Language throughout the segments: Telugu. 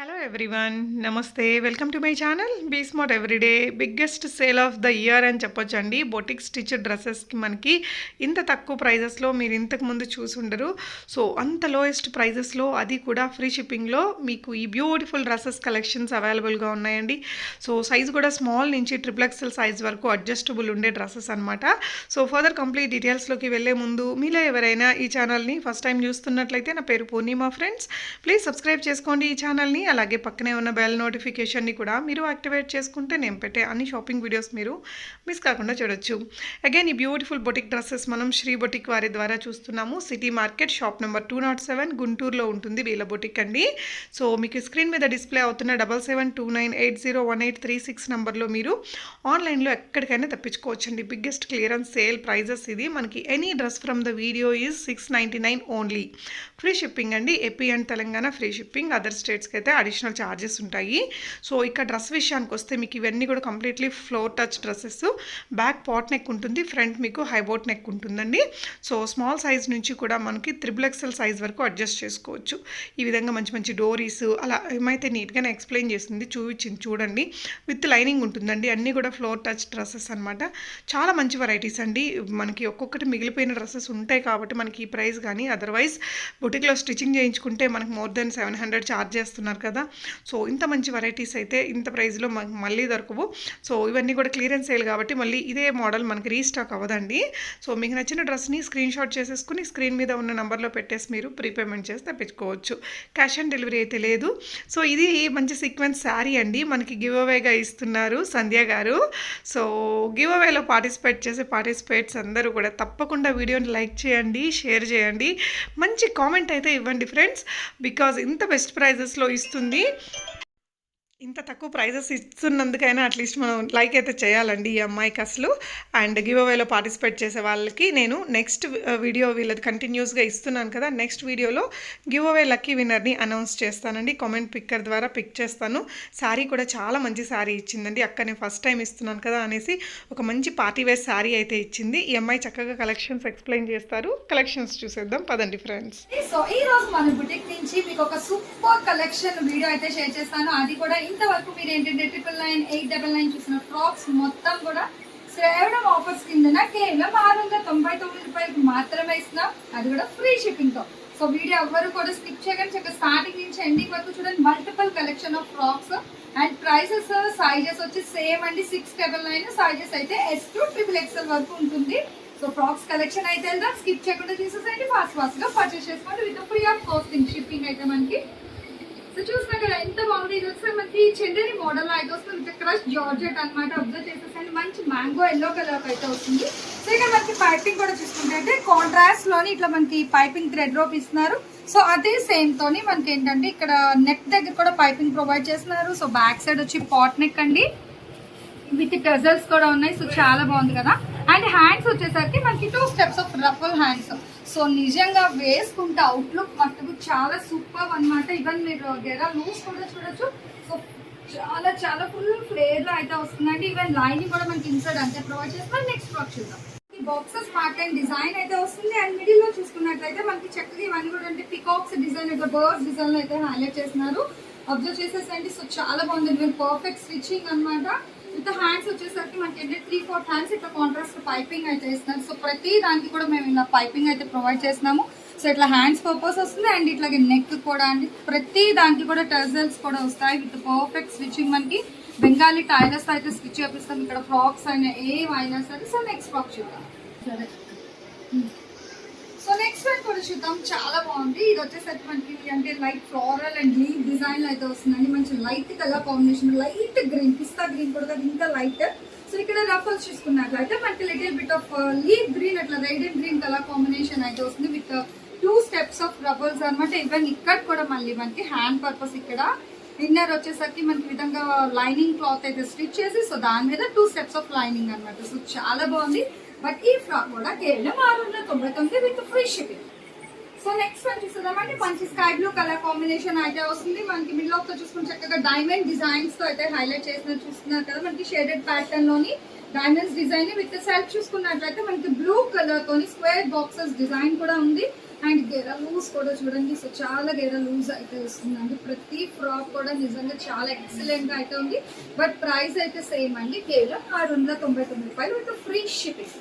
హలో ఎవ్రీవన్, నమస్తే. Welcome to my channel be smart everyday. Biggest sale of the year అని చెప్పొచ్చండి. బొటిక్ స్టిచ్ డ్రెస్సెస్కి మనకి ఇంత తక్కువ ప్రైజెస్లో మీరు ఇంతకు ముందు చూసి ఉండరు. సో అంత లోయెస్ట్ ప్రైజెస్లో, అది కూడా ఫ్రీ షిప్పింగ్లో మీకు ఈ బ్యూటిఫుల్ డ్రెస్సెస్ కలెక్షన్స్ అవైలబుల్గా ఉన్నాయండి. సో సైజ్ కూడా స్మాల్ నుంచి XXL సైజ్ వరకు అడ్జస్టబుల్ ఉండే డ్రెస్సెస్ అనమాట. సో ఫర్దర్ కంప్లీట్ డీటెయిల్స్లోకి వెళ్ళే ముందు మీలో ఎవరైనా ఈ ఛానల్ని ఫస్ట్ టైం చూస్తున్నట్లయితే, నా పేరు పూర్ణిమ ఫ్రెండ్స్, ప్లీజ్ సబ్స్క్రైబ్ చేసుకోండి ఈ ఛానల్ని. అలాగే పక్కనే ఉన్న బెల్ నోటిఫికేషన్ని కూడా మీరు యాక్టివేట్ చేసుకుంటే నేను పెట్టే అన్ని షాపింగ్ వీడియోస్ మీరు మిస్ కాకుండా చూడొచ్చు. అగైన్ ఈ బ్యూటిఫుల్ బొటిక్ డ్రెస్సెస్ మనం శ్రీ బొటిక్ వారి ద్వారా చూస్తున్నాము. సిటీ మార్కెట్ షాప్ నెంబర్ 207 గుంటూరులో ఉంటుంది వీళ్ళ బొటిక్ అండి. సో మీకు స్క్రీన్ మీద డిస్ప్లే అవుతున్న 7729801836 నెంబర్లో మీరు ఆన్లైన్లో ఎక్కడికైనా తెప్పించుకోవచ్చండి. బిగ్గెస్ట్ క్లియరెన్స్ సేల్ ప్రైజెస్ ఇది. మనకి any dress from the video is 699 only. Free shipping అండి. AP and Telangana free shipping. Other స్టేట్స్కి అయితే అడిషనల్ ఛార్జెస్ ఉంటాయి. సో ఇక్కడ డ్రెస్ విషయానికి వస్తే మీకు ఇవన్నీ కూడా completely floor touch dresses. Back pot neck ఉంటుంది, ఫ్రంట్ మీకు హైబోట్ నెక్ ఉంటుందండి. సో స్మాల్ సైజ్ నుంచి కూడా మనకి XXL సైజ్ వరకు అడ్జస్ట్ చేసుకోవచ్చు. ఈ విధంగా మంచి మంచి డోరీస్ అలా ఏమైతే నీట్గానే ఎక్స్ప్లెయిన్ చేసింది, చూపించింది చూడండి. విత్ లైనింగ్ ఉంటుందండి. అన్నీ కూడా ఫ్లోర్ టచ్ డ్రెస్సెస్ అనమాట. చాలా మంచి వెరైటీస్ అండి. మనకి ఒక్కొక్కటి మిగిలిపోయిన డ్రెస్సెస్ ఉంటాయి కాబట్టి మనకి ఈ ప్రైస్. కానీ అదర్వైజ్ బొటిక్లో స్టిచ్చింగ్ చేయించుకుంటే మనకు మోర్ దెన్ 700 ఛార్జ్ చేస్తున్నారు కదా. సో ఇంత మంచి వెరైటీస్ అయితే ఇంత ప్రైస్లో మళ్ళీ దొరకవు. సో ఇవన్నీ కూడా క్లియరెన్స్ సేల్ కాబట్టి మళ్ళీ ఇదే మోడల్ మనకి రీస్టాక్ అవ్వదండి. సో మీకు నచ్చిన డ్రెస్ని స్క్రీన్ షాట్ చేసేసుకుని స్క్రీన్ మీద ఉన్న నెంబర్లో పెట్టేసి మీరు ప్రీపేమెంట్ చేసి తెప్పించుకోవచ్చు. క్యాష్ ఆన్ డెలివరీ అయితే లేదు. సో ఇది మంచి సీక్వెన్స్ శారీ అండి. మనకి గివ్ అవేగా ఇస్తున్నారు సంధ్య గారు. సో గివ్ అవేలో పార్టిసిపేట్ చేసే పార్టిసిపేట్స్ అందరూ కూడా తప్పకుండా వీడియోని లైక్ చేయండి, షేర్ చేయండి, మంచి కామెంట్ అయితే ఇవ్వండి ఫ్రెండ్స్. బికాజ్ ఇంత బెస్ట్ ప్రైజెస్లో ఇస్తుంది. ఇంత తక్కువ ప్రైజెస్ ఇస్తున్నందుకైనా అట్లీస్ట్ మనం లైక్ అయితే చేయాలండి ఈ అమ్మాయికి అసలు. అండ్ గివ్ అవేలో పార్టిసిపేట్ చేసే వాళ్ళకి నేను నెక్స్ట్ వీడియో వీళ్ళది కంటిన్యూస్గా ఇస్తున్నాను కదా, నెక్స్ట్ వీడియోలో గివ్ అవే లక్కీ విన్నర్ని అనౌన్స్ చేస్తానండి. కామెంట్ పిక్కర్ ద్వారా పిక్ చేస్తాను. శారీ కూడా చాలా మంచి శారీ ఇచ్చిందండి. అక్క నేను ఫస్ట్ టైం ఇస్తున్నాను కదా అనేసి ఒక మంచి పార్టీ వేర్ శారీ అయితే ఇచ్చింది. ఈ అమ్మాయి చక్కగా కలెక్షన్స్ ఎక్స్ప్లెయిన్ చేస్తారు. కలెక్షన్స్ చూసేద్దాం పదండి ఫ్రెండ్స్. సో ఈ రోజు మన బుటిక్ నుంచి మీకు ఒక సూపర్ కలెక్షన్ వీడియో అయితే షేర్ చేస్తాను. అది కూడా ఇంతవరకు మీరు ఏంటంటే 999, 899 చూసిన ఫ్రాక్స్ మొత్తం కూడా శ్రావణం ఆఫర్స్ కింద కేవలం 699 రూపాయలకు మాత్రమే ఇస్తున్నాం. అది కూడా ఫ్రీ షిప్పింగ్ తో. సో వీడియో ఎవరు కూడా స్కిప్ చేయకండి. చక్కగా స్టార్టింగ్ నుంచి ఎండింగ్ వరకు చూడండి. Multiple collection of frocks and prices sizes వచ్చి సేమ్ అండి. 699 సైజెస్ అయితే S to XXL వరకు ఉంటుంది. సో ఫ్రాక్స్ కలెక్షన్ అయితే వెళ్దాం. స్కిప్ చేయకుండా చూసేసండి. ఫాస్ట్ గా పర్చేస్ చేసుకోండి with free of costing shipping అయితే మనకి. సో చూసినా కదా ఎంత బాగుంది. ఇది వస్తే మనకి చెండేరి మోడల్ అయితే వస్తుంది. క్రష్ జార్జెట్ అనమాట. అబ్జర్వ్ చేసేసండి. మంచి మ్యాంగో ఎల్లో కలర్ అయితే వస్తుంది. సో ఇక్కడ మనకి పైపింగ్ కూడా చూసుకుంటే కాంట్రాస్ట్ లోని ఇట్లా మనకి పైపింగ్ థ్రెడ్ రోప్ ఇస్తున్నారు. సో అదే సేమ్ తోని మనకి ఏంటంటే ఇక్కడ నెక్ దగ్గర కూడా పైపింగ్ ప్రొవైడ్ చేస్తున్నారు. సో బ్యాక్ సైడ్ వచ్చి పాట్ నెక్ అండి విత్ టజల్స్ కూడా ఉన్నాయి. సో చాలా బాగుంది కదా. అండ్ హ్యాండ్స్ వచ్చేసరికి మనకి 2 steps of ruffle hands. So నిజంగా వేసుకుంటే అవుట్లుక్ మట్టుకు చాలా సూపర్ అనమాట. ఈవెన్ మీరు గెరా లూస్ కూడా చూడొచ్చు. సో చాలా చాలా ఫుల్ ఫ్లేర్ లో అయితే వస్తుందండి. ఈవెన్ లైనింగ్ కూడా మనకి ఇన్సైడ్ అంతే ప్రొవైడ్ చేస్తున్నారు. నెక్స్ట్ ఫ్రాక్ చూద్దాం. ఈ బాక్సెస్ ప్యాటర్న్ డిజైన్ అయితే వస్తుంది. అండ్ మిడిల్ లో చూసుకున్నట్లయితే మనకి చక్కగా ఇవన్నీ కూడా అంటే పికాక్స్ డిజైన్ అయితే బర్డ్స్ డిజైన్ లో అయితే హైలైట్ చేస్తున్నారు. అబ్జర్వ్ చేసేసండి. సో చాలా బాగుంది. పర్ఫెక్ట్ స్టిచ్చింగ్ అనమాట. ఇంత హ్యాండ్స్ వచ్చేసరికి మనకి ఏంటంటే 3-4 హ్యాండ్స్ ఇట్లా కాంట్రాస్ట్ పైపింగ్ అయితే ఇస్తున్నారు. సో ప్రతి దానికి కూడా మేము ఇలా పైపింగ్ అయితే ప్రొవైడ్ చేస్తున్నాము. సో ఇట్లా హ్యాండ్స్ పర్పస్ వస్తుంది. అండ్ ఇట్లాగే నెక్ కూడా అండి ప్రతి దానికి కూడా టజల్స్ కూడా వస్తాయి విత్ పర్ఫెక్ట్ స్టిచ్చింగ్. మనకి బెంగాలీ టైలర్స్ అయితే స్టిచ్ చేపిస్తాం. ఇక్కడ ఫ్రాక్స్ అయినా ఏమైనా సరే. సో నెక్స్ట్ ఫ్రాక్ చూద్దాం. సరే సో నెక్స్ట్ వన్ కూడా చూద్దాం. చాలా బాగుంది. ఇది వచ్చేసరికి మనకి అంటే light floral and leaf design అయితే వస్తుందండి. మంచి light colour combination. Light green, pista green కూడా ఇంకా లైట్. సో ఇక్కడ రఫల్స్ చూసుకున్నట్లయితే మనకి little bit of leaf green అట్లా red and green colour combination అయితే వస్తుంది విత్ 2 స్టెప్స్ ఆఫ్ రఫల్స్ అనమాట. ఈవెన్ ఇక్కడ కూడా మళ్ళీ మనకి హ్యాండ్ పర్పస్ ఇక్కడ ఇన్నర్ వచ్చేసరికి మనకి విధంగా లైనింగ్ క్లాత్ అయితే స్టిచ్ చేసి సో దాని మీద 2 స్టెప్స్ ఆఫ్ లైనింగ్ అనమాట. సో చాలా బాగుంది. బట్ ఈ ఫ్రాక్ కూడా కేవలం 699 with free shipping. So next one చూద్దామంటే మంచి స్కై బ్లూ కలర్ కాంబినేషన్ అయితే వస్తుంది. మనకి మిడిల్ ఆఫ్ తో చూసుకుని చక్కగా డైమండ్ డిజైన్స్ తో అయితే హైలైట్ చేసినట్టు చూస్తున్నారు కదా. మనకి షేడెడ్ ప్యాటర్న్ లోని డైమండ్స్ డిజైన్ విత్ సెల్ఫ్ చూసుకున్నట్లయితే మనకి బ్లూ కలర్ తోని స్క్వేర్ బాక్సెస్ డిజైన్ కూడా ఉంది. అండ్ గెర లూజ్ కూడా చూడండి, సో చాలా గెర లూజ్ అయితే వస్తుందండి. ప్రతి ఫ్రాక్ కూడా నిజంగా చాలా ఎక్సలెంట్గా అయితే ఉంది. బట్ ప్రైస్ అయితే సేమ్ అండి, కేవలం 699 రూపాయలు విత్ ఫ్రీ షిప్పింగ్.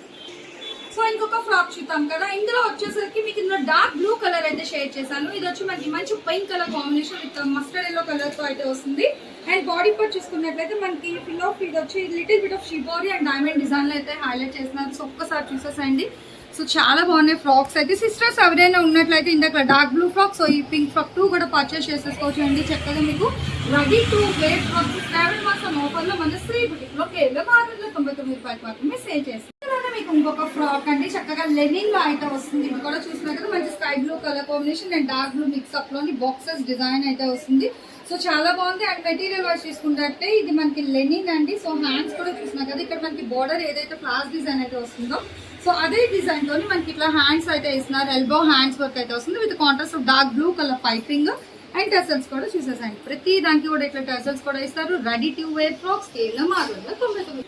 సో ఇంకొక ఫ్రాక్ చూద్దాం కదా. ఇందులో వచ్చేసరికి మీకు ఇందులో డార్క్ బ్లూ కలర్ అయితే షేర్ చేశాను. ఇది వచ్చి మనకి మంచి pink colour combination with mustard yellow colour తో అయితే వస్తుంది. అండ్ బాడీ పార్ట్ చూసుకున్నట్లయితే మనకి ఫిల్ ఆఫ్ ఇది వచ్చి little bit of shibori and diamond design లో అయితే హైలైట్ చేస్తున్నారు. సో ఒక్కసారి చూసేసండి. సో చాలా బాగున్నాయి ఫ్రాక్స్ అయితే. సిస్టర్స్ ఎవరైనా ఉన్నట్లయితే ఇందాక డార్క్ బ్లూ ఫ్రాక్, సో ఈ పింక్ ఫ్రాక్ 2 కూడా పర్చేస్ చేసేసుకోవచ్చు అండి. చక్కగా మీకు రెడీ టు వేర్ ఫ్రాక్స్ శ్రావణ మాసం ఆఫర్ లో మన శ్రీ బుటిక్ లో కేవలం 699 రూపాయలు మాత్రమే సేల్ చేస్తారు. మీకు ఇంకొక ఫ్రాక్ అండి, చక్కగా లెనిన్ లో అయితే వస్తుంది. ఇది కూడా చూసినా కదా మంచి sky blue colour combination and dark blue mix-up లోని బాక్సెస్ డిజైన్ అయితే వస్తుంది. సో చాలా బాగుంది. అండ్ మెటీరియల్ వైజ్ చూసుకుంటే ఇది మనకి లెనిన్ అండి. సో హ్యాండ్స్ కూడా చూసినా కదా, ఇక్కడ మనకి బోర్డర్ ఏదైతే ఫ్లాస్ డిజైన్ అయితే వస్తుందో సో అదే డిజైన్ తోని మనకి ఇట్లా హ్యాండ్స్ అయితే ఇస్తున్నారు. ఎల్బో హ్యాండ్స్ వర్క్ అయితే వస్తుంది with contrast of dark blue colour piping and tassels కూడా చూసేసండి. ప్రతి దానికి కూడా ఇట్లా టెసల్స్ కూడా ఇస్తారు. రెడీ టు వేర్ ఫ్రాక్స్ కేవలం 699.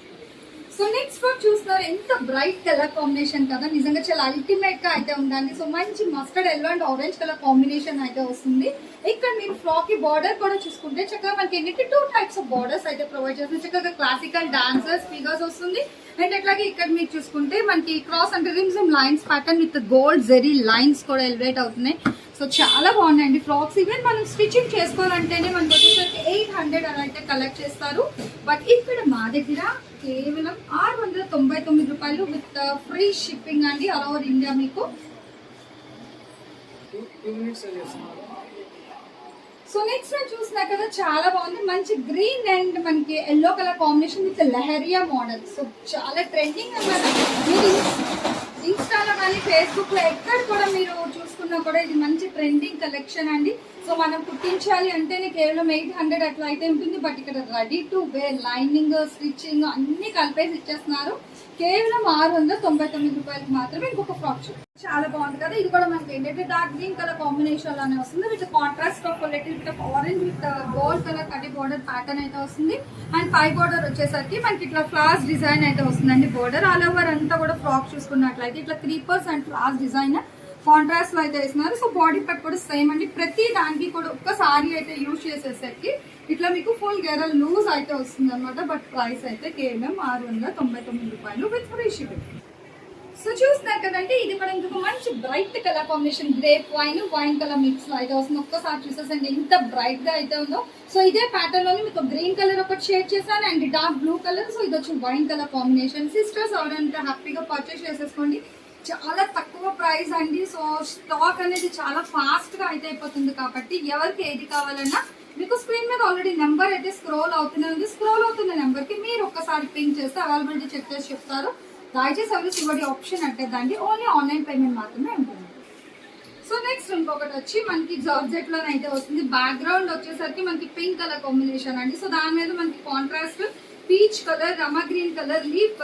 సో నెక్స్ట్ ఫ్రాక్ చూస్తున్నారు, ఎంత బ్రైట్ కలర్ కాంబినేషన్ కదా, నిజంగా చాలా అల్టిమేట్ గా అయితే ఉందండి. సో మంచి mustard yellow and orange colour combination అయితే వస్తుంది. ఇక్కడ మీరు ఫ్రాక్ కి బార్డర్ కూడా చూసుకుంటే చక్కగా మనకి ఏంటంటే 2 టైప్స్ ఆఫ్ బార్డర్స్ అయితే ప్రొవైడ్ చేస్తుంది. చక్కగా క్లాసికల్ డాన్సర్స్ ఫిగర్స్ వస్తుంది. అండ్ అట్లాగే ఇక్కడ మీరు చూసుకుంటే మనకి క్రాస్ అంటే rims lines pattern with gold zari lines కూడా ఎలివేట్ అవుతున్నాయి. సో చాలా బాగున్నాయండి ఫ్రాక్స్. ఈవెన్ మనం స్టిచ్చింగ్ చేసుకోవాలంటేనే మనకి వచ్చేసరికి 800 అలా అయితే కలెక్ట్ చేస్తారు. బట్ ఇక్కడ మా దగ్గర కేవలం 699 రూపాయలు విత్ ఫ్రీ షిప్పింగ్ అండి ఆల్ ఓవర్ ఇండియా. మీకు సో నెక్స్ట్ నేను చూసినా కదా, చాలా బాగుంది. మంచి గ్రీన్ అండ్ మనకి yellow colour combination with leheriya model. So చాలా ట్రెండింగ్ అన్నమాట. మీరు ఇన్స్టాలో కానీ ఫేస్బుక్ లో ఎక్కడ కూడా మీరు చూసుకున్నా కూడా ఇది మంచి ట్రెండింగ్ కలెక్షన్ అండి. సో మనం కుట్టించాలి అంటేనే కేవలం 800 అట్లా అయితే ఉంటుంది. బట్ ఇక్కడ ready to wear lining stitching అన్ని కలిపేసి ఇచ్చేస్తున్నారు. కేవలం 699 రూపాయలకి మాత్రమే. ఇంకొక ఫ్రాక్ చాలా బాగుంది కదా. ఇది కూడా మనకి ఏంటంటే డార్క్ గ్రీన్ కలర్ కాంబినేషన్ లోనే వస్తుంది with contrast of little bit of orange with gold colour కటి బోర్డర్ ప్యాటర్న్ అయితే వస్తుంది. అండ్ పై బోర్డర్ వచ్చేసరికి మనకి ఇట్లా ఫ్లాస్ డిజైన్ అయితే వస్తుందండి. బోర్డర్ ఆల్ ఓవర్ అంతా కూడా ఫ్రాక్ చూసుకున్నట్లయితే ఇట్లా creepers and floss design contrast లో అయితే వేస్తున్నారు. సో బాడీ పార్ట్ కూడా సేమ్ అండి. ప్రతి దానికి కూడా ఒక్కసారి అయితే యూజ్ చేసేసరికి ఇట్లా మీకు ఫుల్ గెరల్ లూజ్ అయితే వస్తుంది అనమాట. బట్ ప్రైస్ అయితే కేవలం 699 రూపాయలు విత్ ఫ్రీ షిప్పింగ్. సో చూస్తున్నారు కదండి, ఇది కూడా ఇంకొక మంచి bright colour combination grape wine colour mix లో అయితే వస్తుంది. ఒక్కసారి చూసేసండి ఎంత బ్రైట్ గా అయితే ఉందో. సో ఇదే ప్యాటర్న్ లోని మీకు గ్రీన్ కలర్ ఒకటి షేర్ చేశాను and dark blue colour. So ఇది వచ్చి వైన్ కలర్ కాంబినేషన్. సిస్టర్స్ ఎవరంటే హ్యాపీగా పర్చేస్ చేసేసుకోండి. చాలా తక్కువ ప్రైస్ అండి. సో స్టాక్ అనేది చాలా ఫాస్ట్ గా అయితే అయిపోతుంది కాబట్టి ఎవరికి ఏది కావాలన్నా మీకు స్క్రీన్ మీద ఆల్రెడీ నెంబర్ అయితే స్క్రోల్ అవుతూనే ఉంది. స్క్రోల్ అవుతున్న నెంబర్ కి మీరు ఒక్కసారి పింక్ చేస్తే అవైలబిలిటీ చెక్ చేసి చెప్తారు. దయచేసి ఎవరు సివడి ఆప్షన్ అట్టేదండి, ఓన్లీ ఆన్లైన్ పేమెంట్ మాత్రమే ఉంటుంది. సో నెక్స్ట్ ఇంకొకటి వచ్చి మనకి జార్జెట్ లోనే అయితే వస్తుంది. బ్యాక్గ్రౌండ్ వచ్చేసరికి మనకి పింక్ కలర్ కాంబినేషన్ అండి. సో దాని మీద మనకి contrast peach colour, Rama green colour, leaf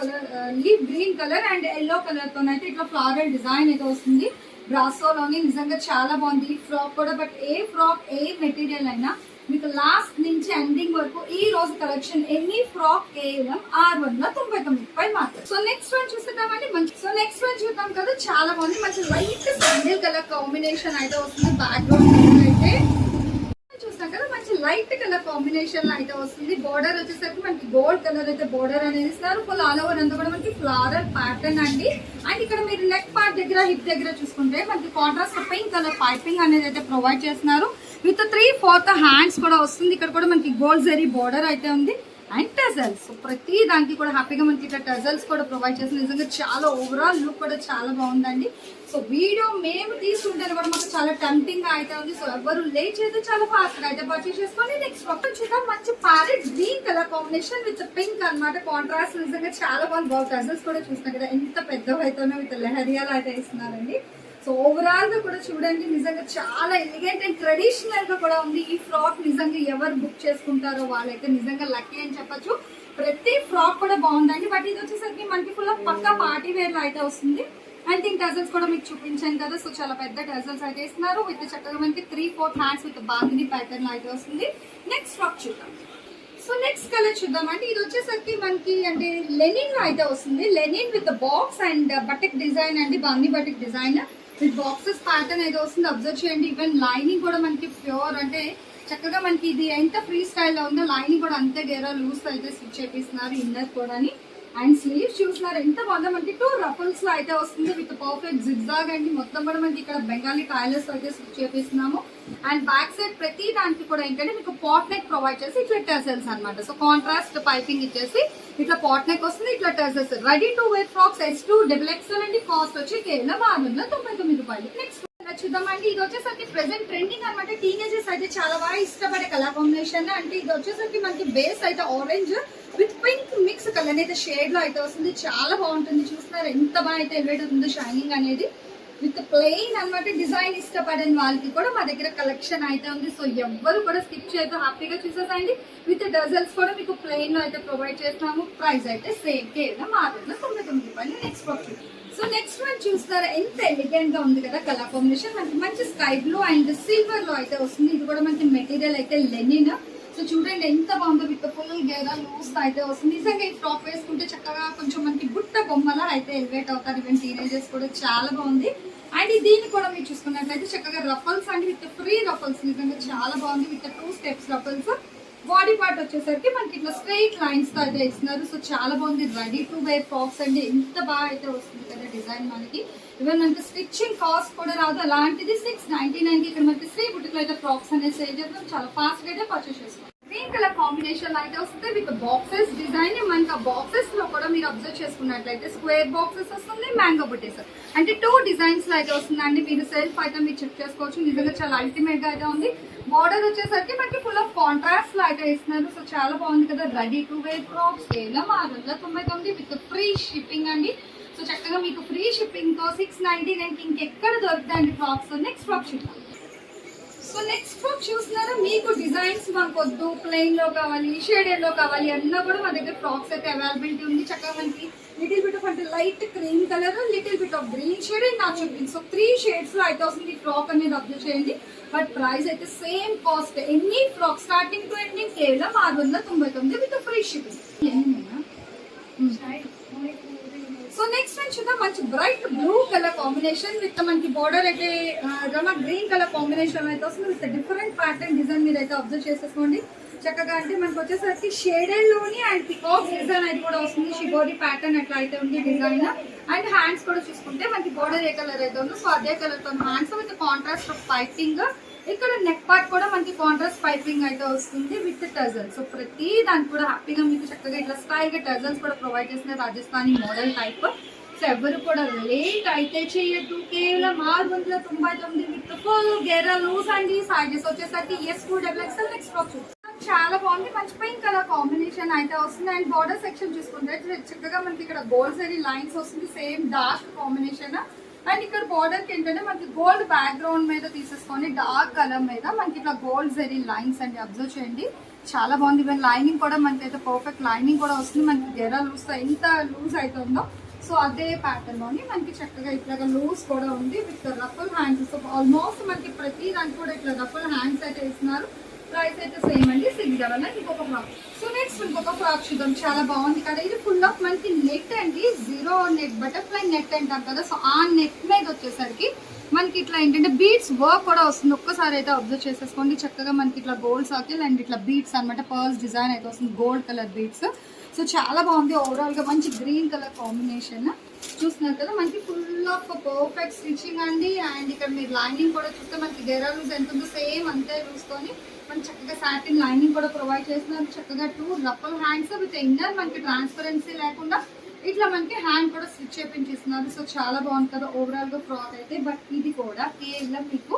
green colour and yellow colour తో అయితే ఇట్లా ఫ్లారల్ డిజైన్ అయితే వస్తుంది. బ్రాసోలోని నిజంగా చాలా బాగుంది ఈ ఫ్రాక్ కూడా. But A frock A material అయినా మీకు లాస్ట్ నుంచి ఎండింగ్ వరకు ఈ రోజు కలెక్షన్ ఎనీ ఫ్రాక్ కేవలం 699 రూపాయలు మాత్రం. సో నెక్స్ట్ వన్ చూస్తున్నామండి మంచి. సో నెక్స్ట్ వన్ చూద్దాం కదా, చాలా బాగుంది. మంచి లైట్ శాండిల్ కలర్ కాంబినేషన్ అయితే వస్తుంది. బ్యాక్గ్రౌండ్ అయితే చూస్తాం కదా, మంచి లైట్ కలర్ కాంబినేషన్ అయితే వస్తుంది. బోర్డర్ వచ్చేసరికి మనకి గోల్డ్ కలర్ అయితే బోర్డర్ అనేది ఇస్తారు. ఫుల్ ఆల్ ఓవర్ అంతా కూడా మనకి ఫ్లారల్ ప్యాటర్న్ అండి. అండ్ ఇక్కడ మీరు నెక్ పార్ట్ దగ్గర హిప్ దగ్గర చూసుకుంటే మనకి కాంట్రాస్ట్ పింక్ కలర్ పైపింగ్ అనేది అయితే ప్రొవైడ్ చేస్తున్నారు. విత్ 3/4 హ్యాండ్స్ కూడా వస్తుంది. ఇక్కడ కూడా మనకి గోల్డ్ జరీ బోర్డర్ అయితే ఉంది అండ్ టెజల్స్. సో ప్రతి దానికి కూడా హ్యాపీగా మనకి ఇట్లా టెజల్స్ కూడా ప్రొవైడ్ చేస్తుంది. నిజంగా చాలా ఓవరాల్ లుక్ కూడా చాలా బాగుందండి. సో వీడియో మేము తీసుకుంటే కూడా మాకు చాలా టెంప్టింగ్ గా అయితే ఉంది. సో ఎవరు లేట్ అయితే చాలా ఫాస్ట్ గా అయితే పర్చేస్ చేసుకోండి. నెక్స్ట్ ఒక చూద్దాం, మంచి parrot green colour combination with pink అన్నమాట. కాంట్రాస్ట్ నిజంగా చాలా బాగుంది. టెజల్స్ కూడా చూస్తున్నా కదా ఎంత పెద్దగా అయితేనే విత్ లెహరియాలు అయితే ఇస్తున్నారండి. సో ఓవరాల్ గా కూడా చూడండి, నిజంగా చాలా ఎలిగెంట్ అండ్ ట్రెడిషనల్ గా కూడా ఉంది ఈ ఫ్రాక్. నిజంగా ఎవరు బుక్ చేసుకుంటారో వాళ్ళైతే నిజంగా లక్కీ అని చెప్పొచ్చు. ప్రతి ఫ్రాక్ కూడా బాగుందండి. బట్ ఇది వచ్చేసరికి మనకి ఫుల్ పక్కా పార్టీ వేర్ లో అయితే వస్తుంది. అండ్ దీని టజల్స్ కూడా మీకు చూపించాను కదా. సో చాలా పెద్ద టజల్స్ అయితే ఇస్తున్నారు. విత్ చక్కగా మనకి 3/4 హ్యాండ్స్ విత్ బాందిని ప్యాటర్న్ లో అయితే వస్తుంది. నెక్స్ట్ ఫ్రాక్ చూద్దాం. సో నెక్స్ట్ కలర్ చూద్దామండి. ఇది వచ్చేసరికి మనకి అంటే లెనిన్ లో అయితే వస్తుంది. Linen with box and batik design అండి, బాంది batik design. With boxes pattern ఏదో వస్తుంది అబ్జర్వ్ చేయండి. ఈవెన్ లైనింగ్ కూడా మనకి ప్యూర్ అంటే చక్కగా మనకి ఇది ఎంత ఫ్రీ స్టైల్లో ఉందో లైనింగ్ కూడా అంతే గేరా లూజ్ అయితే స్టిచ్ చేపిస్తున్నారు. ఇన్నర్ కూడా అండ్ స్లీవ్స్ చూస్తున్నారు ఎంత బాగుందో. మనకి 2 రఫల్స్ లో అయితే వస్తుంది విత్ పర్ఫెక్ట్ జిగ్జాగ్ అండి. మొత్తం కూడా మనకి ఇక్కడ బెంగాలీ టైలర్స్ అయితే స్టిచ్ చేపిస్తున్నాము. అండ్ బ్యాక్ సైడ్ ప్రతి దానికి కూడా ఏంటంటే మీకు పాట్ నెక్ ప్రొవైడ్ చేసి ఇట్లా టెర్సల్స్ అనమాట. సో కాంట్రాస్ట్ పైపింగ్ ఇచ్చేసి ఇట్లా పాట్ నెక్ వస్తుంది, ఇట్లా tassels. Ready to wear frocks S2 XXL అండి. కాస్ట్ వచ్చి కేవలం 699 రూపాయలు. నెక్స్ట్ చూద్దామండి. ఇది వచ్చేసరికి ప్రెసెంట్ ట్రెండింగ్ అనమాట. టీనేజర్స్ అయితే చాలా బాగా ఇష్టపడే కలర్ కాంబినేషన్. అంటే ఇది వచ్చేసరికి మనకి బేస్ అయితే orange with pink mix colour అయితే షేడ్ లో అయితే వస్తుంది. చాలా బాగుంటుంది. చూస్తున్నారు ఎంత బాగా అయితే ఎలివేట్ అవుతుంది షైనింగ్ అనేది. విత్ ప్లెయిన్ అనమాట. డిజైన్ ఇష్టపడని వాళ్ళకి కూడా మా దగ్గర కలెక్షన్ అయితే ఉంది. సో ఎవ్వరు కూడా స్కిప్ చేయదు, హ్యాపీగా చూసేసండి. విత్ డజల్స్ కూడా మీకు ప్లెయిన్ లో అయితే ప్రొవైడ్ చేస్తున్నాము. ప్రైస్ అయితే సేమ్ కేవలం 699 రూపాయలు. Next box. So next one చూస్తారా ఎంత ఎలిగెంట్ గా ఉంది కదా కలర్ కాంబినేషన్. మనకి మంచి స్కై బ్లూ అండ్ సిల్వర్ లో అయితే వస్తుంది. ఇది కూడా మనకి మెటీరియల్ అయితే లెనిన్. సో చూడండి ఎంత బాగుందో. విత్ ఫుల్ గేరా లూస్ అయితే వస్తుంది. నిజంగా ఈ ఫ్రాక్ వేసుకుంటే చక్కగా కొంచెం మనకి బుట్ట బొమ్మలా అయితే ఎలివేట్ అవుతారు. ఈవెన్ టీనేజర్స్ కూడా చాలా బాగుంది. అండ్ దీన్ని కూడా మీరు చూసుకున్నట్లయితే చక్కగా రఫల్స్ అండి విత్ ఫ్రీ రఫల్స్. నిజంగా చాలా బాగుంది. With 2 steps ruffles. Body part వచ్చేసరికి మనకి ఇట్లా స్ట్రైట్ లైన్స్ తో అయితే ఇస్తున్నారు. సో చాలా బాగుంది. రెడీ టు వేర్ ఫ్రాక్స్ అండి. ఎంత బాగా అయితే వస్తుంది కదా డిజైన్ మనకి. ఈవెన్ మనకి స్టిచ్చింగ్ కాస్ట్ కూడా రాదు. అలాంటిది 699 కి ఇక్కడ మనకి శ్రీ బుటిక్ లో అయితే ఫ్రాక్స్ అనేది సేల్ చేస్తాం. చాలా ఫాస్ట్ గా అయితే పర్చేస్ చేసుకోండి. గ్రీన్ కలర్ కాంబినేషన్ అయితే వస్తుంది విత్ బాక్సెస్ డిజైన్. మనకి ఆ బాక్సెస్ లో కూడా మీరు అబ్జర్వ్ చేసుకున్నట్లయితే స్క్వేర్ బాక్సెస్ వస్తుంది, మ్యాంగో బుటీస్ అంటే 2 డిజైన్స్ లో అయితే వస్తుందండి. మీరు సెల్ఫ్ అయితే మీరు చెక్ చేసుకోవచ్చు. నిజంగా చాలా అల్టిమేట్ గా అయితే ఉంది. బార్డర్ వచ్చేసరికి మనకి ఫుల్ ఆఫ్ కాంట్రాస్ట్ లో అయితే ఇస్తున్నారు. సో చాలా బాగుంది కదా. రెడీ టు వేర్ ఫ్రాక్స్ కేవలం 699 విత్ ఫ్రీ షిప్పింగ్ అండి. సో చక్కగా మీకు ఫ్రీ షిప్పింగ్ తో 699 ఇంకెక్కడ దొరుకుతాయండి ఫ్రాక్స్. నెక్స్ట్ ఫ్రాక్ చూద్దాం. సో నెక్స్ట్ ఫ్రాక్ చూస్తున్నారా. మీకు డిజైన్స్ మాకు వద్దు, ప్లెయిన్ లో కావాలి, షేడెడ్ లో కావాలి అన్నా కూడా మా దగ్గర ఫ్రాక్స్ అయితే అవైలబిలిటీ ఉంది. చక్కగా మనకి లిటిల్ బిట్ ఆఫ్ అంటే light cream colour, little bit of green shade and natural green. So 3 shades లో అయితే వస్తుంది ఈ ఫ్రాక్ అనేది అబ్జర్వ్ చేయండి. బట్ ప్రైస్ అయితే సేమ్ కాస్ట్. ఎన్ని ఫ్రాక్ స్టార్టింగ్ టు ఎండింగ్ కేవలం 699 with free shipping. So next one చూద్దాం. మంచి bright blue colour combination with మనకి బోర్డర్ అయితే రమ గ్రీన్ కలర్ కాంబినేషన్ అయితే వస్తుంది. విత్ డిఫరెంట్ ప్యాటర్న్ డిజైన్ మీరు అయితే అబ్జర్వ్ చేసేసుకోండి. చక్కగా అంటే మనకు వచ్చేసరికి షేడెడ్ లోని అండ్ పికాక్ డిజైన్ అయితే కూడా వస్తుంది. షిబోరి ప్యాటర్న్ అట్లా అయితే ఉంది డిజైన్. అండ్ హ్యాండ్స్ కూడా చూసుకుంటే మనకి బోర్డర్ ఏ కలర్ అయితే ఉందో సో అదే కలర్ తో hands with contrast of piping. ఇక్కడ నెక్ పార్ట్ కూడా మనకి కాంట్రాస్ట్ పైపింగ్ అయితే వస్తుంది విత్ టజల్. సో ప్రతి దానికి కూడా హ్యాపీగా మీకు చక్కగా ఇట్లా స్టైల్ గా టజల్స్ కూడా ప్రొవైడ్ చేసిన రాజస్థానీ మోడల్ టైప్. సో ఎవరు కూడా లేట్ అయితే చేయొద్దు. కేవలం 699 విత్ ఫుల్ గెరా లూస్ అండి. సైజెస్ వచ్చేసరికి S2 XXL. నెక్స్ట్ ఫ్రాక్ చాలా బాగుంది. మంచి పింక్ కలర్ కాంబినేషన్ అయితే వస్తుంది. అండ్ బార్డర్ సెక్షన్ చూసుకుంటే చక్కగా మనకి ఇక్కడ గోల్డ్ జరీ లైన్స్ వస్తుంది. Same dark combination. అండ్ ఇక్కడ బార్డర్ కి ఏంటంటే మనకి గోల్డ్ బ్యాక్గ్రౌండ్ మీద తీసేసుకొని డార్క్ కలర్ మీద మనకి ఇట్లా గోల్డ్ జరీ లైన్స్ అండి అబ్జర్వ్ చేయండి. చాలా బాగుంది. ఈవెన్ లైనింగ్ కూడా మనకి అయితే పర్ఫెక్ట్ లైనింగ్ కూడా వస్తుంది. మనకి గెరా లూస్ ఎంత లూజ్ అవుతుందో సో అదే ప్యాటర్న్ లోని మనకి చక్కగా ఇట్లాగా లూజ్ కూడా ఉంది with ruffle hands. So almost మనకి ప్రతి దానికి కూడా ఇట్లా రఫల్ హ్యాండ్స్ అయితే ఇస్తున్నారు. ప్రైస్ అయితే సేమ్ అండి 699. ఇంకొక ఫ్రాక్. సో నెక్స్ట్ ఇంకొక ఫ్రాక్ చూద్దాం. చాలా బాగుంది కదా. ఇది ఫుల్ ఆఫ్ మనకి నెట్ అండి. 0 నెట్ బటర్ఫ్లై నెట్ అంటాం కదా. సో ఆ నెట్ మీద వచ్చేసరికి మనకి ఇట్లా ఏంటంటే బీడ్స్ వర్క్ కూడా వస్తుంది. ఒక్కసారి అయితే అబ్జర్వ్ చేసేసుకోండి. చక్కగా మనకి ఇట్లా గోల్డ్ సర్కిల్ అండ్ ఇట్లా బీడ్స్ అనమాట. పర్ల్స్ డిజైన్ అయితే వస్తుంది. Gold colour beads. సో చాలా బాగుంది. ఓవరాల్ గా మంచి గ్రీన్ కలర్ కాంబినేషన్ చూస్తున్నారు కదా. మనకి ఫుల్ ఆఫ్ పర్ఫెక్ట్ స్టిచ్చింగ్ అండి. అండ్ ఇక్కడ మీరు లైనింగ్ కూడా చూస్తే మనకి గెరా లూజ్ ఎంత ఉందో సేమ్ అంతే లూజ్ తోని మనం చక్కగా సాటిన్ లైనింగ్ కూడా ప్రొవైడ్ చేస్తున్నారు. చక్కగా 2 రఫల్ హ్యాండ్స్ విత్ ఇన్నర్ మనకి ట్రాన్స్పరెన్సీ లేకుండా ఇట్లా మనకి హ్యాండ్ కూడా స్టిచ్ చేపించేస్తున్నారు. సో చాలా బాగుంది కదా ఓవరాల్ గా ఫ్రాక్ అయితే. బట్ ఇది కూడా కేవలం మీకు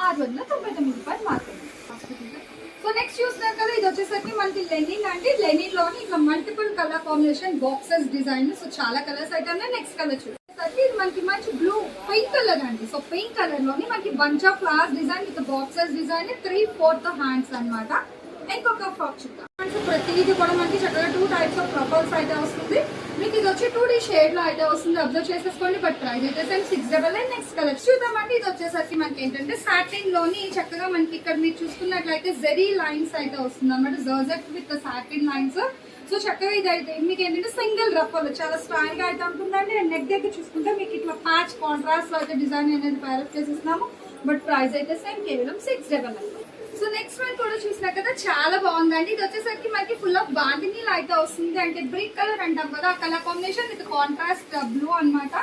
699 రూపాయలు మాత్రమే. సో నెక్స్ట్ చూస్తున్నారు కదా. ఇది వచ్చేసరికి మనకి లెనిన్ అండి. లెనిన్ లోని ఇట్లా multiple colour combination boxes design. So చాలా కలర్స్ అయితే ఉన్నాయి. నెక్స్ట్ కలర్ చూడండి. ఇది మనకి మంచి బ్లూ పింక్ కలర్ అండి. సో పింక్ కలర్ లోని మనకి bunch of flowers design with boxes design 3/4 hands అనమాట. ఇంకొక ఫ్రాక్ చూద్దాం. ప్రతిది కూడా మనకి చక్కగా 2 టైప్స్ ఆఫ్ రఫల్స్ అయితే వస్తుంది. మీకు ఇది వచ్చి 2D షేడ్ లో అయితే వస్తుంది. అబ్జర్వ్ చేసేసుకోండి. బట్ ప్రైస్ అయితే 699. నెక్స్ట్ కలర్ చూద్దామండి. ఇది వచ్చేసరికి మనకి ఏంటంటే సాటిన్ లోని చక్కగా మనకి ఇక్కడ మీరు చూసుకున్నట్లయితే జెరీ లైన్స్ అయితే వస్తుంది అనమాట. Georgette with satin lines. So so చక్కగా ఇది అయితే మీకు ఏంటంటే సింగిల్ రఫల్ చాలా స్టైల్ గా అయితే ఉంటుందండి. అండ్ నెక్ దగ్గర చూసుకుంటే మీకు ఇట్లా ప్యాచ్ కాంట్రాస్ట్ లో అయితే డిజైన్ అనేది ప్యారప్ చేసేస్తున్నాము. బట్ ప్రైస్ అయితే సేమ్, కేవలం 699. సో నెక్స్ట్ వన్ కూడా చూసినా కదా, చాలా బాగుందండి. ఇది వచ్చేసరికి మనకి ఫుల్ ఆఫ్ బాందినీలు అయితే వస్తుంది. అంటే బ్రిక్ కలర్ అంటాం కదా, ఆ colour combination with contrast blue అన్నమాట.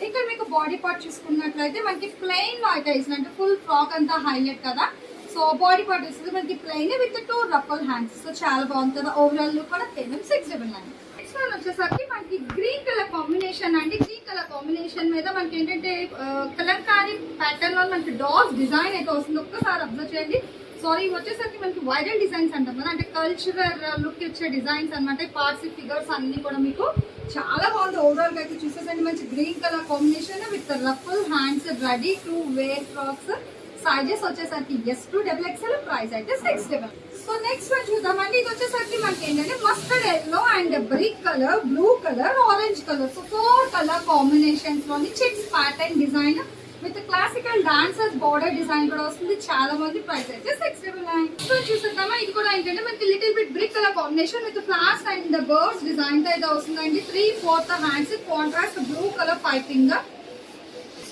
ఇక్కడ మీకు బాడీ పార్ట్ చూసుకున్నట్లయితే మనకి ప్లెయిన్ లో అయితే ఇస్తుంది. అంటే ఫుల్ ఫ్రాక్ అంతా హైలైట్ కదా. సో బాడీ పార్ట్ వస్తుంది మనకి plain with 2 ruffle hands. So చాలా బాగుంది కదా. ఓవరాల్ లుక్ కూడా కేవలం 699. నెక్స్ట్ వన్ వచ్చేసరికి మనకి గ్రీన్ కలర్ కాంబినేషన్ అండి. గ్రీన్ కలర్ కాంబినేషన్ మీద మనకి ఏంటంటే కలంకారీ ప్యాటర్న్ లో మనకి డాగ్స్ డిజైన్ అయితే వస్తుంది. ఒక్కసారి అబ్జర్వ్ చేయండి. సారీ, ఇవి వచ్చేసరికి మనకి వైరల్ డిజైన్స్ అంటాం కదా, అంటే కల్చరల్ లుక్ ఇచ్చే డిజైన్స్ అనమాట. పార్ట్స్ ఫిగర్స్ అన్ని కూడా మీకు చాలా బాగుంది. ఓవరాల్ గా అయితే చూసేసండి మంచి green colour combination with ruffle hands, ready to wear frocks. Sizes వచ్చేసరికి S to XXL. ప్రైస్ అయితే 699. సో నెక్స్ట్ వన్ చూద్దామండి. ఇది వచ్చేసరికి మనకి ఏంటంటే mustard yellow and brick colour, blue colour, orange colour. So 4 colour combinations లోని checks pattern design with classical dancers border design కూడా వస్తుంది. చాలా మంది. ప్రైస్ అయితే 699. సో చూసేద్దామా, ఇది కూడా ఏంటంటే మనకి little bit brick colour combination with floss and birds design అయితే వస్తుందండి. 3/4 hands, contrast blue colour piping.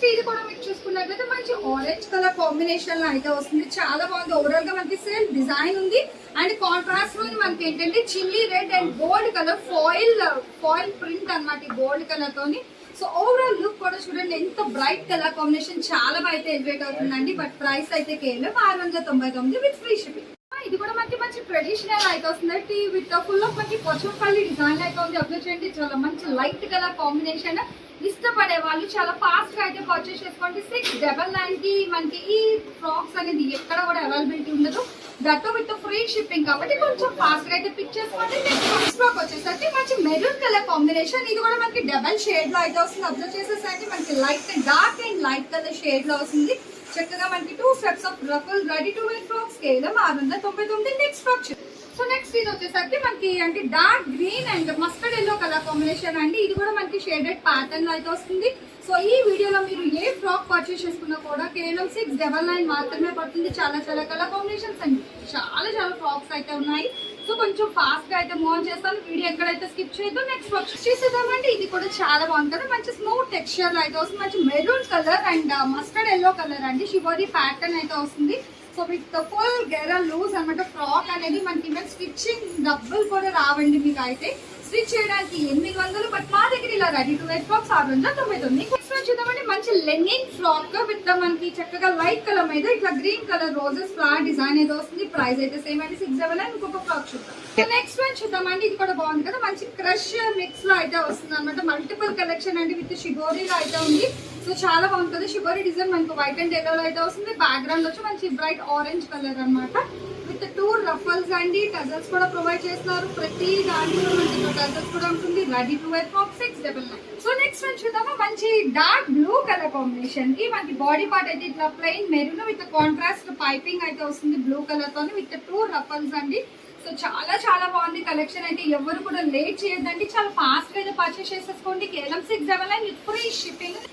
ఇది కూడా మీకు చూసుకున్నట్లయితే మంచి ఆరెంజ్ కలర్ కాంబినేషన్ లో అయితే వస్తుంది. చాలా బాగుంది. ఓవరాల్ గా మనకి సెల్ఫ్ డిజైన్ ఉంది. అండ్ కాంట్రాస్ట్ లో మనకి ఏంటంటే chilli red and gold colour foil print అన్నమాట, ఈ గోల్డ్ కలర్ తోని. సో ఓవరాల్ లుక్ కూడా చూడండి ఎంత బ్రైట్ కలర్ కాంబినేషన్, చాలా బాగా అయితే ఎలివేట్ అవుతుందండి. బట్ ప్రైస్ అయితే కేవలం 699 విత్ ఫ్రీ షిప్పింగ్. ఇది కూడా మనకి మంచి ట్రెడిషనల్ అయితే వస్తుంది. విత్ ఫుల్ ఆఫ్ మనకి పోచంపల్లి డిజైన్ అయితే ఉంది. అబ్జర్వ్ చేయండి, చాలా మంచి లైట్ కలర్ కాంబినేషన్. ఇష్టపడే వాళ్ళు చాలా ఫాస్ట్ గా అయితే పర్చేస్ చేసుకోండి. 699 కి మనకి ఈ ఫ్రాక్స్ అనేది ఎక్కడ కూడా అవైలబిలిటీ ఉండదు. దట్ విత్ ఫ్రీ షిప్పింగ్ కాబట్టి కొంచెం ఫాస్ట్ గా అయితే పిక్ చేసుకోండి. నెక్స్ట్ ఫ్రాక్ వచ్చేసరికి మంచి మెరూన్ కలర్ కాంబినేషన్. ఇది కూడా మనకి డబల్ షేడ్ లో అయితే వస్తుంది. అబ్జర్వ్ చేసేసరికి మనకి light dark and light colour shade లో వస్తుంది. చక్కగా మనకి 2 sets of ruffle ready to wear frocks కేవలం 699. Next frock. సో నెక్స్ట్ ఇది వచ్చేసరికి మనకి అంటే dark green and mustard yellow colour combination అండి. ఇది కూడా మనకి షేడెడ్ ప్యాటర్న్ లో అయితే వస్తుంది. సో ఈ వీడియోలో మీరు ఏ ఫ్రాక్ పర్చేస్ చేసుకున్నా కూడా కేవలం 699 మాత్రమే పడుతుంది. చాలా చాలా కలర్ కాంబినేషన్స్ అండి, చాలా ఫ్రాక్స్ అయితే ఉన్నాయి. సో కొంచెం ఫాస్ట్ గా అయితే మూవ్ ఆన్ చేస్తాను. వీడియో ఎక్కడైతే స్కిప్ చేయొద్దు. నెక్స్ట్ ఫ్రాక్ చూసేద్దామండి. ఇది కూడా చాలా బాగుంటుంది. మంచి స్మూత్ టెక్స్చర్ లో అయితే వస్తుంది. మంచి maroon colour and mustard yellow colour అండి. షిబోరి ప్యాటర్న్ అయితే వస్తుంది. So with full ghera loose అనమాట. ఫ్రాక్ అనేది మనకి ఈవెన్ స్టిచ్చింగ్ డబ్బులు కూడా రావండి. మీకు అయితే స్టిచ్ చేయడానికి 800. బట్ మా దగ్గర ఇలా ready to wear frocks 699. Next చూద్దామండి. మంచి లెనిన్ ఫ్రాక్ విత్ మనకి చక్కగా లైట్ కలర్ మీద ఇట్లా green colour roses flower design ఏదో వస్తుంది. ప్రైస్ అయితే సేమ్ అండి 699. ఇంకొక ఫ్రాక్ చూద్దాం. నెక్స్ట్ వన్ చూద్దామండి. ఇది కూడా బాగుంది కదా, మంచి క్రష్ మిక్స్ లో అయితే వస్తుంది అనమాట. మల్టిపుల్ కలెక్షన్ అండి విత్ షిబోరీలో అయితే ఉంది. సో చాలా బాగుంది కదా. షిబోరీ డిజైన్ మనకు వైట్ అండ్ ఎల్లో అయితే వస్తుంది. బ్యాక్గ్రౌండ్ వచ్చి మంచి బ్రైట్ ఆరెంజ్ కలర్ అనమాట. విత్ 2 రఫల్స్ అండి. టజల్స్ కూడా ప్రొవైడ్ చేస్తున్నారు. ప్రతి దాంట్లో మనకి టజల్స్ కూడా ఉంటుంది. Ready to wear frock 699. So next one చూద్దామా. మంచి డార్క్ బ్లూ కలర్ కాంబినేషన్ కి మనకి బాడీ పార్ట్ అయితే ఇట్లా plain maroon with contrast piping అయితే వస్తుంది బ్లూ కలర్ తోని విత్ 2 రఫల్స్ అండి. సో చాలా బాగుంది కలెక్షన్ అయితే. ఎవరు కూడా లేట్ చేయొద్దండి, చాలా ఫాస్ట్ గా అయితే పర్చేస్ చేసేసుకోండి. కేవలం 699 with free shipping.